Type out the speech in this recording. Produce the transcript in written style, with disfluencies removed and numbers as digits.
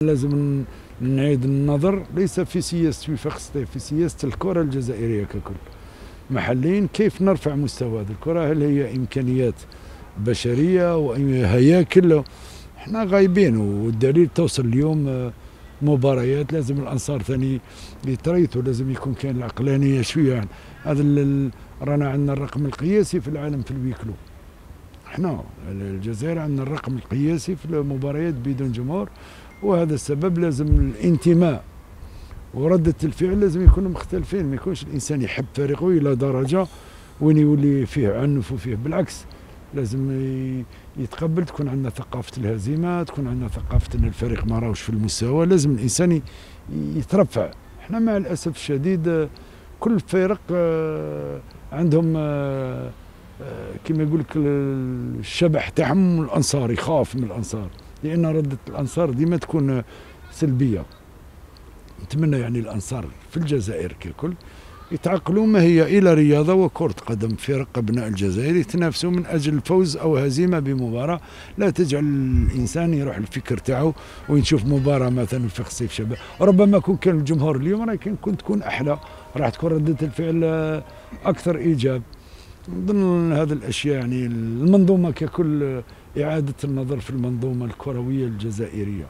لازم نعيد النظر ليس في سياسة وفاق سطيف، في سياسة الكرة الجزائرية ككل محليا. كيف نرفع مستوى هذه الكرة؟ هل هي إمكانيات بشرية وهياكل؟ احنا غايبين، والدليل توصل اليوم مباريات لازم الأنصار ثاني يتريثوا، لازم يكون كاين العقلانية شوية. يعني هذا رانا عندنا الرقم القياسي في العالم في الويكلو. احنا الجزائر عندنا الرقم القياسي في المباريات بدون جمهور، وهذا السبب لازم الانتماء وردة الفعل لازم يكونوا مختلفين. ما يكونش الانسان يحب فريقه الى درجه وين يولي فيه عنف وفيه، بالعكس لازم يتقبل. تكون عندنا ثقافه الهزيمه، تكون عندنا ثقافه ان الفريق ما راهوش في المستوى، لازم الانسان يترفع. احنا مع الاسف الشديد كل الفرق عندهم كما يقول لك الشبح تاعهم الانصار، يخاف من الانصار لان رده الانصار ديما تكون سلبيه. نتمنى يعني الانصار في الجزائر ككل يتعقلوا ما هي الى رياضه وكره قدم. فرق ابناء الجزائر يتنافسوا من اجل الفوز او هزيمه بمباراه، لا تجعل الانسان يروح الفكر تاعو ويشوف مباراه مثلا في خصيف شباب. ربما كان الجمهور اليوم راه كنت تكون احلى، راح تكون رده الفعل اكثر ايجاب. من ضمن هذه الاشياء يعني المنظومه ككل، اعاده النظر في المنظومه الكرويه الجزائريه.